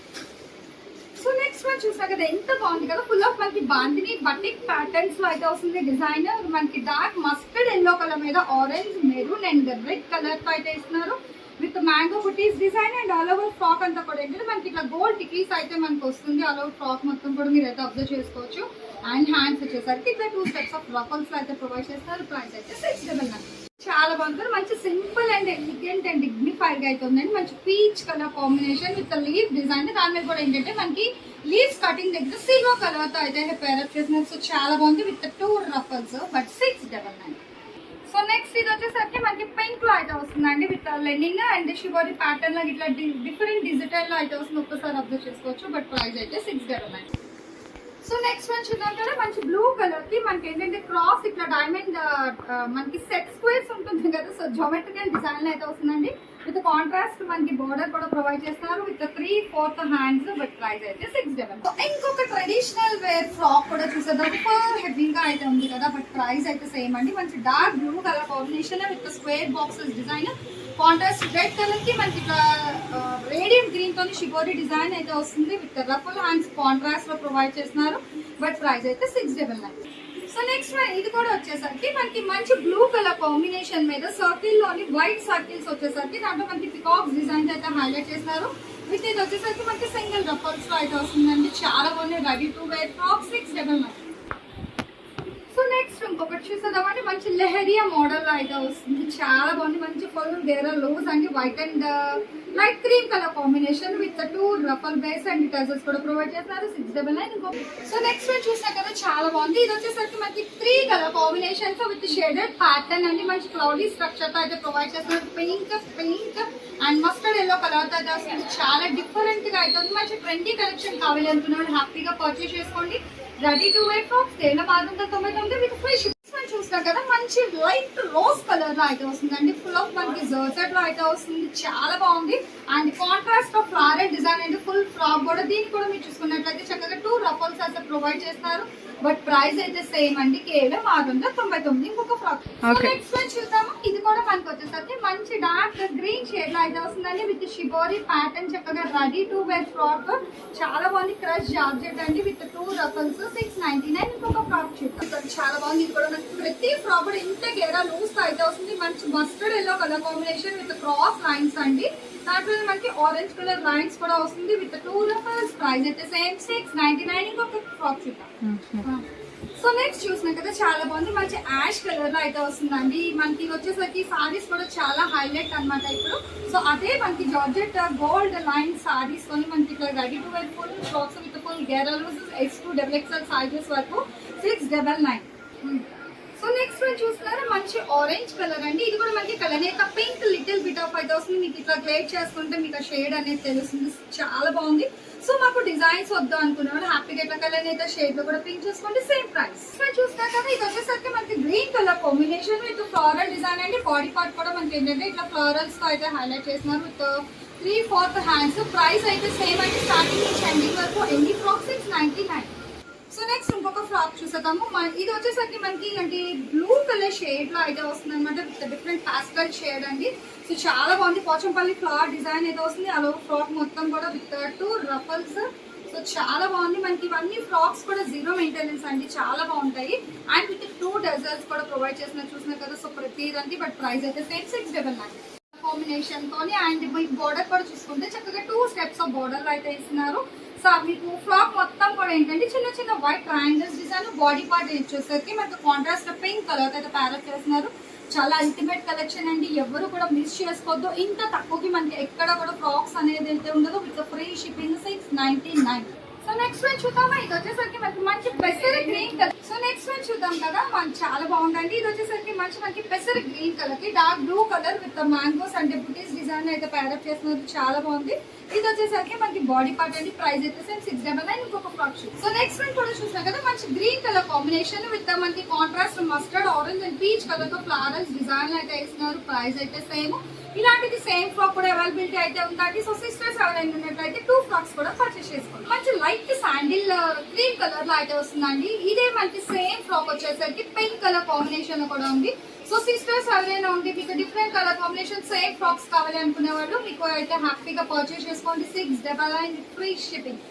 So next one చూసా కదా, ఎంత బాగుంది కదా. ఫుల్ ఆఫ్ మనకి బాందిని బటిక్ ప్యాటర్న్స్ లో అయితే వస్తుంది. డిజైన్ మనకి డార్క్ మస్టర్డ్ ఎల్లో కలర్ మీద orange maroon and red colour తో అయితే ఇస్తున్నారు. With mango buttis design and all over frock అంతా కూడా ఏంటంటే మనకి ఇట్లా గోల్డ్ టికీస్ అయితే మనకు వస్తుంది. ఆల్ ఓవర్ ఫ్రాక్ మొత్తం కూడా మీరు అయితే అబ్జర్వ్ చేసుకోవచ్చు. అండ్ హ్యాండ్స్ వచ్చేసరికి ఇట్లా 2 సెట్స్ ఆఫ్ రఫల్స్ అయితే ప్రొవైడ్ చేస్తారు. ప్రైస్ అయితే 699. చాలా బాగుంటుంది. మంచి simple and elegant and dignified గా అయితే ఉందండి. మంచి peach colour combination with leaf design. దాని మీద కూడా ఏంటంటే మనకి లీవ్స్ కటింగ్ దగ్గర సిల్వర్ కలర్ తో అయితే పేరప్ చేస్తున్నారు. సో చాలా బాగుంది with 2 ruffles but 699. So next ఇది వచ్చేసరికి మనకి పింక్ లో అయితే వస్తుందండి with Lenin and shibori pattern లో ఇట్లా డిఫరెంట్ డిజిటల్ లో అయితే వస్తుంది. ఒక్కసారి అబ్జర్వ్ చేసుకోవచ్చు. బట్ ప్రైస్ అయితే 699. సో నెక్స్ట్ వన్ చూద్దాం కదా. మంచి బ్లూ కలర్ కి మనకి ఏంటంటే క్రాస్ ఇట్లా డైమండ్ మనకి సెట్ స్క్వేర్స్ ఉంటుంది కదా. సో జోమెట్రికల్ డిజైన్ అయితే వస్తుందండి. విత్ కాంట్రాస్ట్ మనకి బోర్డర్ కూడా ప్రొవైడ్ చేస్తున్నారు విత్ 3/4 హ్యాండ్స్. బట్ ప్రైస్ అయితే 699. ఇంకొక ట్రెడిషనల్ వేర్ ఫ్రాక్ కూడా చూసేద్దాం. హెవీగా అయితే ఉంది కదా. బట్ ప్రైస్ అయితే సేమ్ అండి. మంచి dark blue colour combination with square boxes design. Contrast red colour కి మనకి ఇట్లా రేడియం గ్రీన్ తో షిబోరి డిజైన్ అయితే వస్తుంది. విత్ రఫుల్ హ్యాండ్స్ కాంట్రాస్ట్ లో ప్రొవైడ్ చేస్తున్నారు. బట్ ప్రైస్ అయితే 699. సో నెక్స్ట్ ఇది కూడా వచ్చేసరికి మనకి మంచి బ్లూ కలర్ కాంబినేషన్ మీద సర్కిల్ లోని వైట్ సర్కిల్స్ వచ్చేసరికి దాంట్లో మనకి పికాక్స్ డిజైన్ అయితే హైలైట్ చేస్తున్నారు. విత్ ఇది వచ్చేసరికి మనకి సింగిల్ రఫల్స్ లో అయితే వస్తుందండి. చాలా బాగుంది. Ready to wear frock 699. So next ఇంకొకటి చూసేదామంటే మంచి లెహరియా మోడల్ అయితే వస్తుంది. చాలా బాగుంది. మంచి ఫుల్ గేరా లోస్ అండి. White and light cream colour combination with 2 ruffle base and tassels కూడా ప్రొవైడ్ చేస్తున్నారు. 699. సో నెక్స్ట్ వన్ చూసినా కదా చాలా బాగుంది. ఇది వచ్చేసరికి మనకి 3 colour combinations with shaded pattern అండి. మంచి క్లౌడీ స్ట్రక్చర్ తో అయితే ప్రొవైడ్ చేస్తున్నారు. Pink and mustard yellow colour తో అయితే వస్తుంది. చాలా డిఫరెంట్ గా అయితే ఉంది. మంచి ట్రెండీ కలెక్షన్ కావాలి అనుకున్న హ్యాపీగా పర్చేస్ చేసుకోండి. Ready to wear frocks 699 with free shipping. చూసినా కదా మంచి లైట్ రోజ్ కలర్ లో అయితే వస్తుందండి. ఫుల్ ఆఫ్ మనకి జర్సెట్ లో అయితే వస్తుంది. చాలా బాగుంది. And contrast of floral design అండి. ఫుల్ ఫ్రాక్ కూడా దీనికి కూడా మీరు చూసుకున్నట్లయితే చక్కగా 2 రఫల్స్ అయితే ప్రొవైడ్ చేస్తారు. బట్ ప్రైస్ అయితే సేమ్ అండి. కేవలం 699. ఇంకొక ఫ్రాక్ నెక్స్ట్ వన్ చూద్దాము. ఇది కూడా మనకి వచ్చేసరికి మంచి డార్క్ గ్రీన్ షేడ్ లో అయితే వస్తుందండి. విత్ షిబోరి ప్యాటర్న్ చక్కగా రెడీ టు వేర్ ఫ్రాక్. చాలా బాగుంది. క్రష్ జార్జెట్ అండి విత్ 2 రఫల్స్ 699. ఇంకొక ఫ్రాక్ చూద్దాం. చాలా బాగుంది. ఇది కూడా మనకి ప్రతి ఫ్రాక్ కూడా ఇంత గేరా లూస్ అయితే వస్తుంది. మంచి mustard yellow colour combination with cross lines అండి. దాంట్లో మనకి ఆరెంజ్ కలర్ లైన్స్ కూడా వస్తుంది విత్ 2 రఫల్స్. ప్రైస్ అయితే సేమ్ 699. ఇంకొక ఫ్రాక్ చూద్దాం. సో నెక్స్ట్ చూసినా కదా చాలా బాగుంది. మంచి యాష్ కలర్ లో అయితే వస్తుందండి. మనకి వచ్చేసరికి సారీస్ కూడా చాలా హైలైట్ అన్నమాట ఇప్పుడు. సో అదే మనకి జార్జెట్ గోల్డ్ లైన్ సారీస్ కొని మనకి ఇక్కడ ready to wear full frocks with full గేరా లూస్ X2 XXL సైజెస్ వరకు 699. సో నెక్స్ట్ వన్ చూస్తున్నారా మంచి ఆరెంజ్ కలర్ అండి. ఇది కూడా మనకి కలనేత పింక్ లిటిల్ బిట్ ఆఫ్ అయితే వస్తుంది. మీకు ఇట్లా గ్రేడ్ చేసుకుంటే మీకు ఆ షేడ్ అనేది తెలుస్తుంది. చాలా బాగుంది. సో మాకు డిజైన్స్ వద్దు అనుకున్నాడు హ్యాపీగా ఇట్లా కలనేత షేడ్ లో కూడా పింక్ చేసుకోండి. Same price. చూస్తున్నా కదా ఇది వచ్చేసరికి మనకి green colour combination with floral design అండి. బాడీ పార్ట్ కూడా మనకి ఏంటంటే ఇట్లా ఫ్లోరల్స్ తో అయితే హైలైట్ చేస్తున్నారు విత్ 3/4 హ్యాండ్స్. ప్రైస్ అయితే సేమ్ అండి. స్టార్టింగ్ నుంచి ఎండింగ్ వరకు ఎన్ని ఫ్రాక్ 699. సో నెక్స్ట్ ఇంకొక ఫ్రాక్ చూసేద్దాము. ఇది వచ్చేసరికి మనకి అంటే బ్లూ కలర్ షేడ్ లో అయితే వస్తుంది అనమాట. విత్ డిఫరెంట్ పాస్టల్ షేడ్ అండి. సో చాలా బాగుంది. పోచంపల్లి ఫ్లవర్ డిజైన్ అయితే వస్తుంది. అలా ఫ్రాక్ మొత్తం కూడా విత్ 2 రఫల్స్. సో చాలా బాగుంది. మనకి ఇవన్నీ ఫ్రాక్స్ కూడా 0 మెయింటెనెన్స్ అండి. చాలా బాగుంటాయి. అండ్ విత్ 2 డజల్స్ కూడా ప్రొవైడ్ చేసిన చూసినా కదా. సో ప్రతిదండి. బట్ ప్రైస్ అయితే సేమ్ 699. కాంబినేషన్ తోని అండ్ మీకు బోర్డర్ కూడా చూసుకుంటే చక్కగా 2 స్టెప్స్ ఆఫ్ బోర్డర్ అయితే ఇస్తున్నారు. సో మీకు ఫ్రాక్ మొత్తం కూడా ఏంటంటే చిన్న చిన్న white triangles design. Body part వచ్చేసరికి మనకు కాంట్రాస్ట్ పింక్ కలర్ అయితే ప్యారెట్ చేస్తున్నారు. చాలా అల్టిమేట్ కలెక్షన్ అండి. ఎవరు కూడా మిస్ చేసుకోవద్దు. ఇంత తక్కువకి మనకి ఎక్కడ కూడా ఫ్రాక్స్ అనేది అయితే ఉండదు. With free shipping 699. So next one చూద్దామా. ఇది వచ్చేసరికి మనకి మంచి పెసర green colour. So next one చూద్దాం కదా. మనకి చాలా బాగుందండి. ఇది వచ్చేసరికి మనకి పెసర గ్రీన్ కలర్ కి dark blue colour with mangoes అంటే బుటీస్ డిజైన్ అయితే ప్యారప్ చేస్తున్నారు. చాలా బాగుంది. ఇది వచ్చేసరికి మనకి బాడీ పార్ట్ అండి. ప్రైస్ అయితే సేమ్ 699. ఇంకొక frock shoot. So next one కూడా చూసినా కదా మంచి గ్రీన్ కలర్ కాంబినేషన్ విత్ మనకి contrast mustard orange and peach colour తో ఫ్లవర్స్ డిజైన్ అయితే ఇస్తున్నారు. ప్రైస్ అయితే సేమ్. ఇలాంటిది సేమ్ ఫ్రాక్ కూడా అవైలబిలిటీ అయితే ఉందండి. సో సిస్టర్స్ ఎవరైనా ఉన్నట్లయితే 2 ఫ్రాక్స్ కూడా పర్చేస్ చేసుకోండి. మంచి లైట్ శాండిల్ క్రీమ్ కలర్ లో అయితే వస్తుందండి. ఇదే మనకి సేమ్ ఫ్రాక్ వచ్చేసరికి పింక్ కలర్ కాంబినేషన్ లో కూడా ఉంది. సో సిస్టర్స్ ఎవరైనా ఉండి మీకు different colour combination same frocks కావాలి అనుకునే వాళ్ళు మీకు అయితే హ్యాపీగా పర్చేస్ చేసుకోండి. 699 free shipping.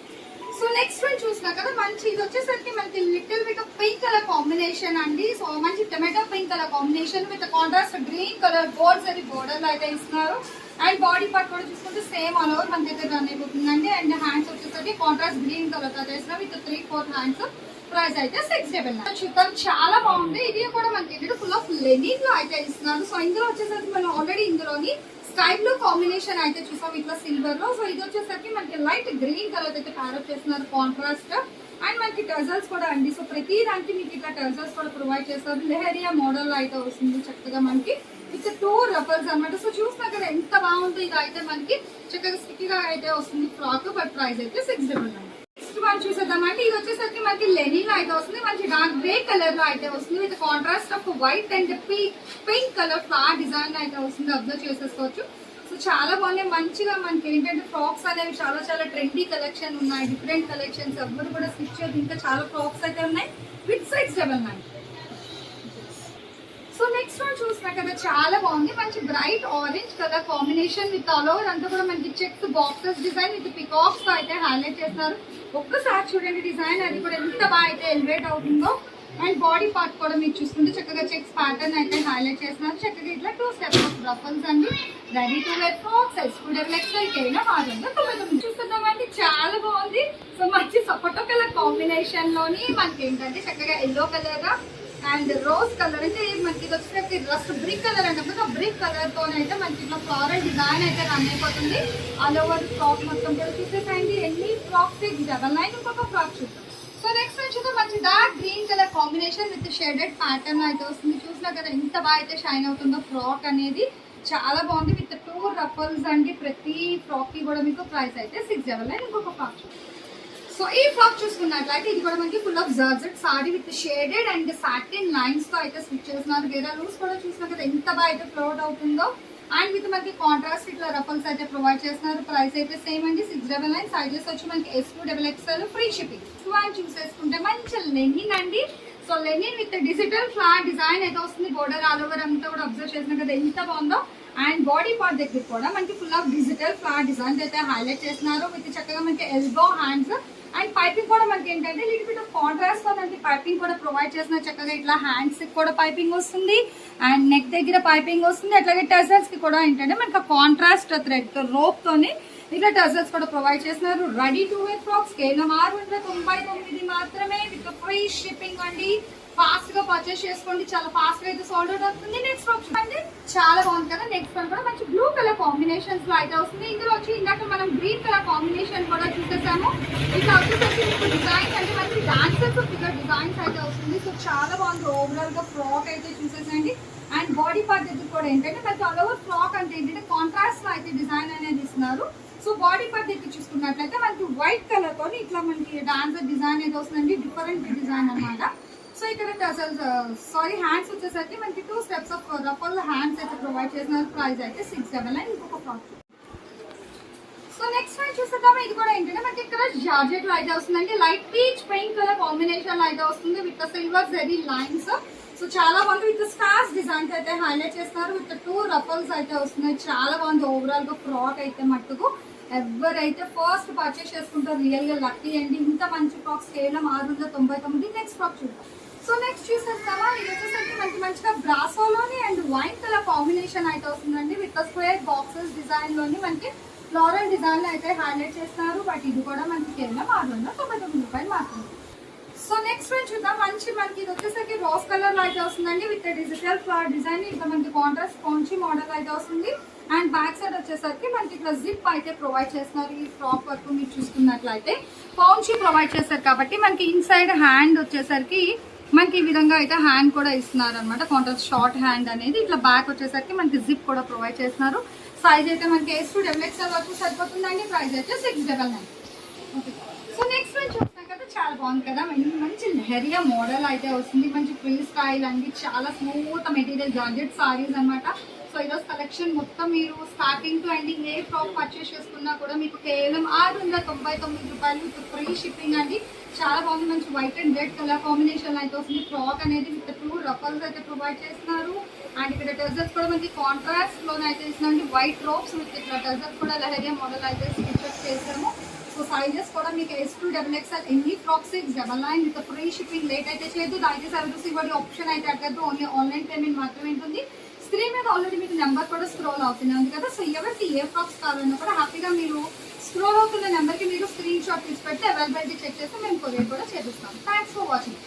So next one చూసినా కదా మంచి ఇది వచ్చేసరికి మనకి little bit pink colour combination అండి. సో మంచి tomato pink colour combination with contrast green colour gold zari border అయితే ఇస్తున్నారు. అండ్ బాడీ పార్ట్ కూడా చూసుకుంటే సేమ్ ఆల్ ఓవర్ మన దగ్గర రన్ అయిపోతుందండి. అండ్ హ్యాండ్స్ వచ్చేసరికి కాంట్రాస్ట్ గ్రీన్ కలర్ తో చేసిన విత్ 3/4 హ్యాండ్స్. ప్రైస్ అయితే 699. చూద్దాం. చాలా బాగుంది. ఇది కూడా మనకి ఫుల్ ఆఫ్ లెనిన్ లో అయితే ఇస్తున్నారు. సో ఇందులో వచ్చేసరికి మనం ఆల్రెడీ ఇందులోని స్కై బ్లూ కాంబినేషన్ అయితే చూసాం ఇట్లా సిల్వర్ లో. సో ఇది వచ్చేసరికి మనకి లైట్ గ్రీన్ కలర్ అయితే ప్యారప్ చేస్తున్నారు కాంట్రాస్ట్. అండ్ మనకి టజల్స్ కూడా అండి. సో ప్రతి దానికి మీకు ఇట్లా టజల్స్ కూడా ప్రొవైడ్ చేస్తారు. లెహరియా మోడల్ లో అయితే వస్తుంది చక్కగా మనకి విత్ 2 రఫల్స్ అనమాట. సో చూసినా కదా ఎంత బాగుంటుంది. ఇది అయితే మనకి చక్కగా స్టిక్గా అయితే వస్తుంది ఫ్రాక్. బట్ ప్రైస్ అయితే 699. నెక్స్ట్ వన్ చూసేద్దామంటే ఇది వచ్చేసరికి మనకి లెనిన్ లో అయితే వస్తుంది. మంచి డార్క్ గ్రే కలర్ లో అయితే వస్తుంది with contrast off white and pink colour flower design అయితే వస్తుంది. అబ్జర్వ్ చేసేసుకోవచ్చు. సో చాలా బాగున్నాయి. మంచిగా మనకి ఏంటంటే ఫ్రాక్స్ అనేవి చాలా చాలా ట్రెండీ కలెక్షన్ ఉన్నాయి. డిఫరెంట్ కలెక్షన్స్ ఎవరు కూడా స్టిచ్ చేయదు. ఇంకా చాలా ఫ్రాక్స్ అయితే ఉన్నాయి విత్ 699. సో నెక్స్ట్ వన్ చూసినా కదా చాలా బాగుంది. మంచి bright orange colour combination with all over అంతా కూడా మనకి checks boxes design with peacocks అయితే హైలైట్ చేస్తున్నారు. ఒక్కసారి చూడండి డిజైన్. అది కూడా ఎంత బాగా అయితే ఎలివేట్ అవుతుందో. అండ్ బాడీ పార్ట్ కూడా మీరు చూసుకుంటే చక్కగా చెక్స్ ప్యాటర్న్ అయితే హైలైట్ చేస్తున్నారు. చక్కగా ఇట్లా 2 స్టెప్స్ ఆఫ్ రఫల్స్ అండి. Ready to wear frocks SQXL కేవలం 699 చూస్తున్నామండి. చాలా బాగుంది. సో మంచి సపోటో కలర్ కాంబినేషన్ లోని మనకి ఏంటంటే చక్కగా yellow colour and rose colour అంటే మనకి ఇది వచ్చేసరికి రస్ట్ బ్రిక్ కలర్ అంటే ఆ బ్రిక్ కలర్ తోనైతే మనకి ఇట్లా ఫ్లోరల్ డిజైన్ అయితే రన్ అయిపోతుంది. ఆల్ ఓవర్ ఫ్రాక్ మొత్తం కూడా చూసేసండి. ఎన్ని ఫ్రాక్స్ 699 ఇంకొక ఫ్రాక్ చూద్దాం. సో నెక్స్ట్ వచ్చేది మంచి dark green colour combination with shaded pattern అయితే వస్తుంది. చూసినా కదా ఎంత బాగా అయితే షైన్ అవుతుందో ఫ్రాక్ అనేది. చాలా బాగుంది విత్ 2 రఫల్స్ అండి. ప్రతి ఫ్రాక్ కి కూడా మీకు ప్రైస్ అయితే 699 ఇంకొక ఫ్రాక్ చూద్దాం. సో ఈ ఫ్రాక్ చూసుకున్నట్లయితే ఇది కూడా మనకి full of georgette sorry with shaded and satin lines తో అయితే స్టిచ్ చేస్తున్నారు. గేరా లూస్ కూడా చూసినా కదా ఎంత బాగా అయితే ఫ్లోట్ అవుతుందో. అండ్ విత్ మనకి కాంట్రాస్ట్ ఇట్లా రఫల్స్ అయితే ప్రొవైడ్ చేస్తున్నారు. ప్రైస్ అయితే సేమ్ అండి 699. సైజెస్ వచ్చి మనకి SQXL ఫ్రీ షిప్పింగ్. అండ్ చూసేసుకుంటే మంచి లెనిన్ అండి. So Lenin with digital flat design అయితే వస్తుంది. బోర్డర్ ఆల్ ఓవర్ అంతా కూడా అబ్జర్వ్ చేసినా కదా ఎంత బాగుందో. అండ్ బాడీ పార్ట్ దగ్గర కూడా మనకి full of digital flat designs అయితే హైలైట్ చేస్తున్నారు. విత్ చక్కగా మనకి ఎల్బో హ్యాండ్స్ అండ్ పైపింగ్ కూడా మనకి ఏంటంటే లిటిల్ బిట్ ఆఫ్ కాంట్రాస్ట్ తో మనకి పైపింగ్ కూడా ప్రొవైడ్ చేస్తున్నారు. చక్కగా ఇట్లా హ్యాండ్స్ కి కూడా పైపింగ్ వస్తుంది అండ్ నెక్ దగ్గర పైపింగ్ వస్తుంది. అట్లాగే టజల్స్ కి కూడా ఏంటంటే మనకి కాంట్రాస్ట్ థ్రెడ్ తో రోప్ తోని ఇట్లా టజల్స్ కూడా ప్రొవైడ్ చేస్తున్నారు. రెడీ టు వేర్ ఫ్రాక్స్ కేవలం 699 మాత్రమే విత్ ఫ్రీ షిప్పింగ్ అండి. ఫాస్ట్ గా పర్చేస్ చేసుకోండి. చాలా ఫాస్ట్ గా అయితే సోల్డ్ అవుట్ అవుతుంది. నెక్స్ట్ ఫ్రాక్ చూడండి చాలా బాగుంది కదా. నెక్స్ట్ వన్ కూడా మంచి బ్లూ కలర్ కాంబినేషన్స్ లో అయితే వస్తుంది. ఇందులో వచ్చి ఇందాక మనం గ్రీన్ కలర్ కాంబినేషన్ కూడా చూసేసాము. ఇట్లా వచ్చేసరికి మీకు డిజైన్స్ అంటే మనకి డాన్సర్స్ ఫిగర్ డిజైన్స్ అయితే వస్తుంది. సో చాలా బాగుంది. ఓవరాల్ గా ఫ్రాక్ అయితే చూసేసండి. అండ్ బాడీ పార్ట్ దగ్గర కూడా ఏంటంటే మనకి ఆల్ ఓవర్ ఫ్రాక్ అంటే ఏంటంటే కాంట్రాస్ట్ లో అయితే డిజైన్ అనేది ఇస్తున్నారు. సో బాడీ పార్ట్ దగ్గర చూసుకున్నట్లయితే మనకి వైట్ కలర్ తో ఇట్లా మనకి డాన్సర్ డిజైన్ అయితే వస్తుందండి. డిఫరెంట్ డిజైన్ అన్నమాట. సో ఇక్కడ హ్యాండ్స్ వచ్చేసరికి మనకి 2 స్టెప్స్ ఆఫ్ రఫల్ హ్యాండ్స్ అయితే ప్రొవైడ్ చేస్తున్నారు. ప్రైస్ అయితే 699 ఇంకొక ఫ్రాక్. సో నెక్స్ట్ వన్ చూసేద్దాం. ఇది కూడా ఏంటంటే మనకి ఇక్కడ జార్జెట్ లో అయితే వస్తుందండి. Light peach pink colour combination లో అయితే వస్తుంది with silver zari lines. So చాలా బాగుంది. విత్ స్టార్స్ డిజైన్స్ అయితే హైలైట్ చేస్తున్నారు. విత్ 2 రఫల్స్ అయితే వస్తున్నాయి. చాలా బాగుంది. ఓవరాల్ గా ఫ్రాక్ అయితే మట్టుకు ఎవరైతే ఫస్ట్ పర్చేస్ చేసుకుంటారో రియల్ గా లక్కీ అండి. ఇంత మంచి ఫ్రాక్స్ కేవలం 699. నెక్స్ట్ ఫ్రాక్ చూద్దాం. సో నెక్స్ట్ చూసేస్తామా. ఇది వచ్చేసరికి మనకి మంచిగా బ్రాసోలోని అండ్ వైట్ కలర్ కాంబినేషన్ అయితే వస్తుందండి. విత్ స్క్వేర్ బాక్సెస్ డిజైన్ లోని మనకి ఫ్లోరల్ డిజైన్ అయితే హైలైట్ చేస్తున్నారు. బట్ ఇది కూడా మనకి కేవలం 699 మాత్రమే. సో నెక్స్ట్ వన్ చూద్దాం. మంచి మనకి ఇది వచ్చేసరికి రోజ్ కలర్ లో అయితే వస్తుందండి. విత్ డిజిటల్ ఫ్లవర్ డిజైన్ ఇంకా మనకి కాంట్రాస్ట్ పౌంచి మోడల్ అయితే వస్తుంది. అండ్ బ్యాక్ సైడ్ వచ్చేసరికి మనకి ఇట్లా జిప్ అయితే ప్రొవైడ్ చేస్తున్నారు. ఈ ఫ్రాక్ వర్క్ మీరు చూసుకున్నట్లయితే పౌంచి ప్రొవైడ్ చేస్తారు కాబట్టి మనకి ఇన్సైడ్ హ్యాండ్ వచ్చేసరికి మనకి ఈ విధంగా అయితే హ్యాండ్ కూడా ఇస్తున్నారు అనమాట. కాంట్రాస్ట్ షార్ట్ హ్యాండ్ అనేది ఇట్లా బ్యాక్ వచ్చేసరికి మనకి జిప్ కూడా ప్రొవైడ్ చేస్తున్నారు. సైజ్ అయితే మనకి SQXL వరకు సరిపోతుందండి. ప్రైస్ అయితే 699. ఓకే. సో నెక్స్ట్ వన్ చూస్తున్నాం కదా చాలా బాగుంది కదా. మంచి లెహరియా మోడల్ అయితే వస్తుంది. మంచి ఫ్రీ స్టైల్ అండి. చాలా స్మూత్ మెటీరియల్ జార్జెట్ సారీస్ అనమాట. సో ఈరోజు కలెక్షన్ మొత్తం మీరు starting to ending A frock purchase చేసుకున్నా కూడా మీకు కేవలం 699 రూపాయలు విత్ ఫ్రీ షిప్పింగ్ అండి. చాలా బాగుంది. మంచి white and red colour combination అయితే వస్తుంది. ఫ్రాక్ అనేది విత్ 2 రఫల్స్ అయితే ప్రొవైడ్ చేస్తున్నారు. అండ్ ఇక్కడ టజల్స్ కూడా మనకి కాంట్రాస్ట్ లోనే అయితే ఇస్తున్నాండి. వైట్ రోప్స్ విత్ ఇక్కడ టజల్స్ కూడా లెహరియా మోడల్ అయితే స్టిచ్ చేసాము. సో సైజెస్ కూడా మీకు SQXL ఎన్ని frocks 699 with free shipping. Late అయితే చేయదు. దయచేసి సర్వీస్ ఇవ్వడం ఆప్షన్ అయితే అడగద్దు. ఓన్లీ ఆన్లైన్ పేమెంట్ మాత్రమే ఉంటుంది. స్క్రీన్ మీద ఆల్రెడీ మీకు నెంబర్ కూడా స్క్రోల్ అవుతూనే ఉంది కదా. సో ఎవరికి ఏ ఫ్రాక్స్ కావాలన్నా కూడా హ్యాపీగా మీరు స్క్రోల్ అవుతున్న నెంబర్కి మీరు స్క్రీన్ షాట్ తీసి పెట్టి అవైలబిలిటీ చెక్ చేస్తే మేము కొరియర్ కూడా చేపిస్తాం. Thanks for watching.